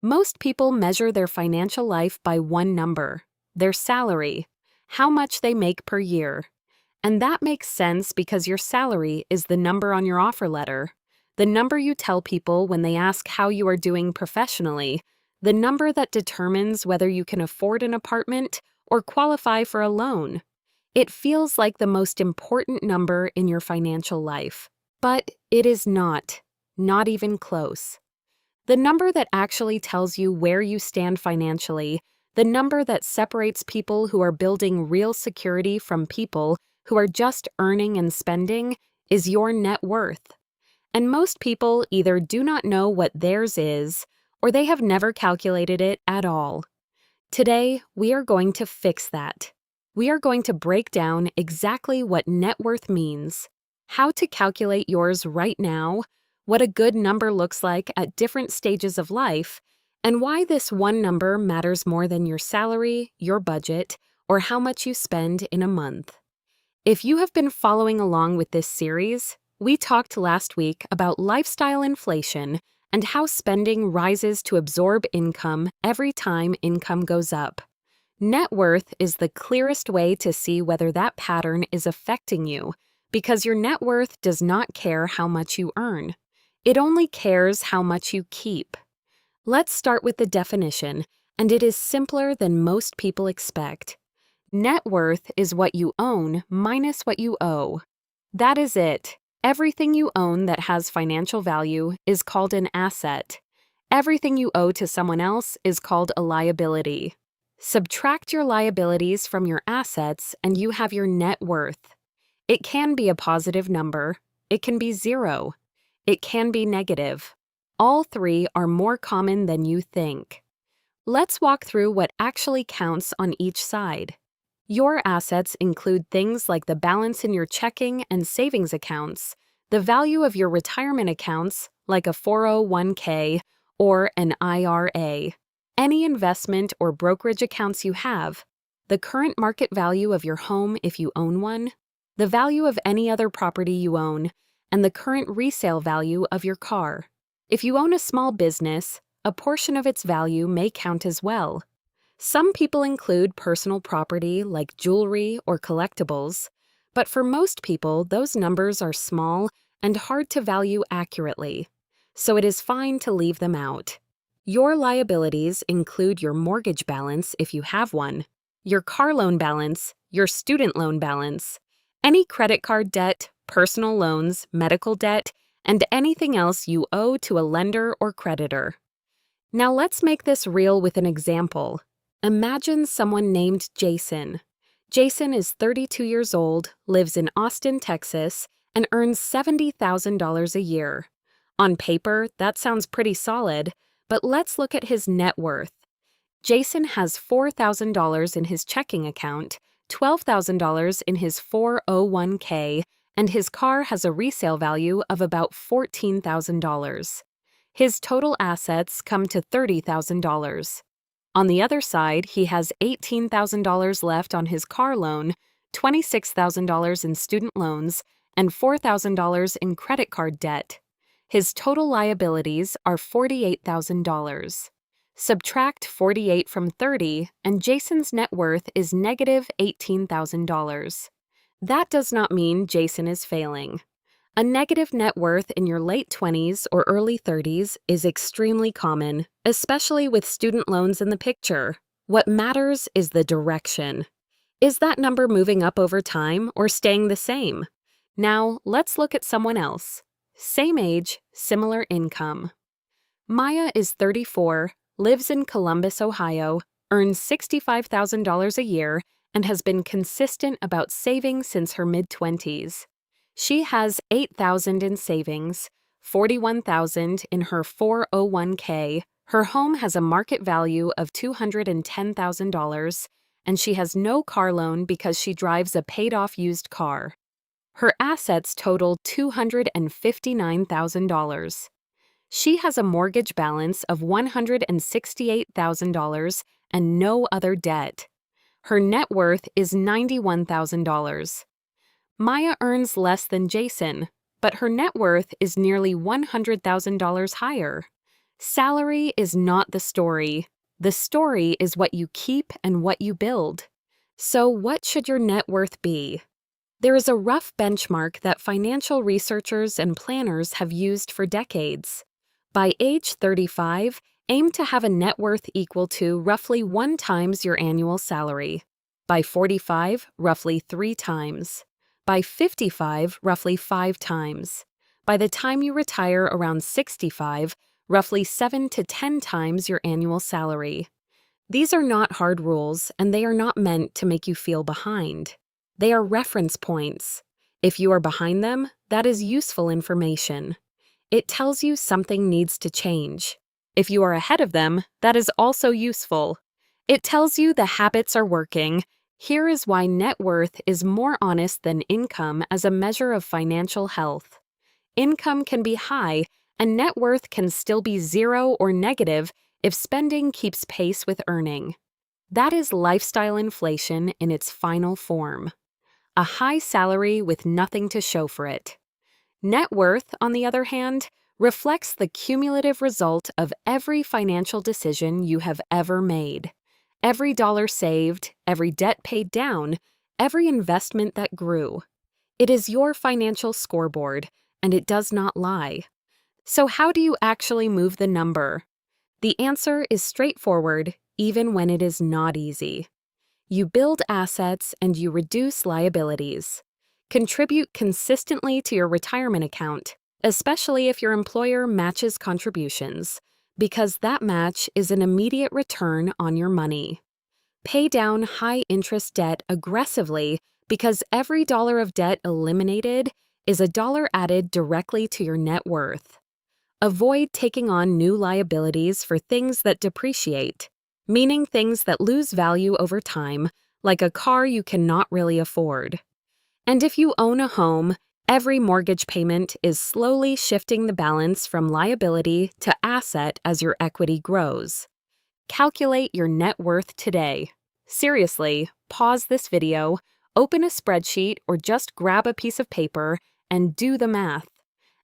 Most people measure their financial life by one number, their salary, how much they make per year. And that makes sense because your salary is the number on your offer letter, the number you tell people when they ask how you are doing professionally, the number that determines whether you can afford an apartment or qualify for a loan. It feels like the most important number in your financial life, but it is not even close. The number that actually tells you where you stand financially, the number that separates people who are building real security from people who are just earning and spending, is your net worth. And most people either do not know what theirs is, or they have never calculated it at all. Today, we are going to fix that. We are going to break down exactly what net worth means, how to calculate yours right now, what a good number looks like at different stages of life, and why this one number matters more than your salary, your budget, or how much you spend in a month. If you have been following along with this series, we talked last week about lifestyle inflation and how spending rises to absorb income every time income goes up. Net worth is the clearest way to see whether that pattern is affecting you, because your net worth does not care how much you earn. It only cares how much you keep. Let's start with the definition, and it is simpler than most people expect. Net worth is what you own minus what you owe. That is it. Everything you own that has financial value is called an asset. Everything you owe to someone else is called a liability. Subtract your liabilities from your assets and you have your net worth. It can be a positive number. It can be zero. It can be negative. All three are more common than you think. Let's walk through what actually counts on each side. Your assets include things like the balance in your checking and savings accounts, the value of your retirement accounts, like a 401k or an IRA, any investment or brokerage accounts you have, the current market value of your home if you own one, the value of any other property you own, and the current resale value of your car. If you own a small business, a portion of its value may count as well. Some people include personal property like jewelry or collectibles, but for most people, those numbers are small and hard to value accurately, so it is fine to leave them out. Your liabilities include your mortgage balance if you have one, your car loan balance, your student loan balance, any credit card debt, personal loans, medical debt, and anything else you owe to a lender or creditor. Now let's make this real with an example. Imagine someone named Jason. Jason is 32 years old, lives in Austin, Texas, and earns $70,000 a year. On paper, that sounds pretty solid, but let's look at his net worth. Jason has $4,000 in his checking account, $12,000 in his 401k, and his car has a resale value of about $14,000. His total assets come to $30,000. On the other side, he has $18,000 left on his car loan, $26,000 in student loans, and $4,000 in credit card debt. His total liabilities are $48,000. Subtract 48 from 30, and Jason's net worth is negative $18,000. That does not mean Jason is failing. A negative net worth in your late 20s or early 30s is extremely common, especially with student loans in the picture. What matters is the direction. Is that number moving up over time or staying the same? Now, let's look at someone else. Same age, similar income. Maya is 34, lives in Columbus, Ohio, earns $65,000 a year, and has been consistent about saving since her mid-20s. She has $8,000 in savings, $41,000 in her 401k, her home has a market value of $210,000, and she has no car loan because she drives a paid-off used car. Her assets total $259,000. She has a mortgage balance of $168,000 and no other debt. Her net worth is $91,000. Maya earns less than Jason, but her net worth is nearly $100,000 higher. Salary is not the story. The story is what you keep and what you build. So, what should your net worth be? There is a rough benchmark that financial researchers and planners have used for decades. By age 35, aim to have a net worth equal to roughly 1 times your annual salary. By 45, roughly 3 times. By 55, roughly 5 times. By the time you retire around 65, roughly 7 to 10 times your annual salary. These are not hard rules, and they are not meant to make you feel behind. They are reference points. If you are behind them, that is useful information. It tells you something needs to change. If you are ahead of them, that is also useful. It tells you the habits are working. Here is why net worth is more honest than income as a measure of financial health. Income can be high, and net worth can still be 0 or negative if spending keeps pace with earning. That is lifestyle inflation in its final form. A high salary with nothing to show for it. Net worth, on the other hand, reflects the cumulative result of every financial decision you have ever made. Every dollar saved, every debt paid down, every investment that grew. It is your financial scoreboard, and it does not lie. So how do you actually move the number? The answer is straightforward, even when it is not easy. You build assets and you reduce liabilities. Contribute consistently to your retirement account, especially if your employer matches contributions, because that match is an immediate return on your money. Pay down high-interest debt aggressively because every dollar of debt eliminated is a dollar added directly to your net worth. Avoid taking on new liabilities for things that depreciate, meaning things that lose value over time, like a car you cannot really afford. And if you own a home, every mortgage payment is slowly shifting the balance from liability to asset as your equity grows. Calculate your net worth today. Seriously, pause this video, open a spreadsheet, or just grab a piece of paper and do the math.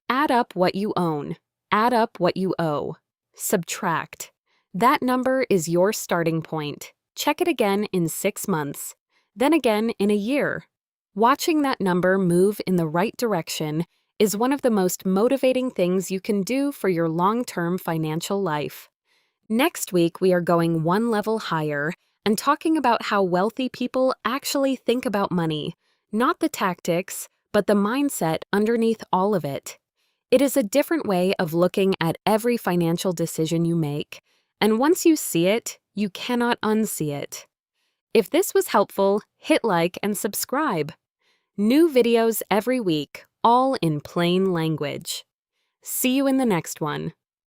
Add up what you own. Add up what you owe. Subtract. That number is your starting point. Check it again in 6 months, then again in a year. Watching that number move in the right direction is one of the most motivating things you can do for your long-term financial life. Next week, we are going one level higher and talking about how wealthy people actually think about money, not the tactics, but the mindset underneath all of it. It is a different way of looking at every financial decision you make, and once you see it, you cannot unsee it. If this was helpful, hit like and subscribe. New videos every week, all in plain language. See you in the next one.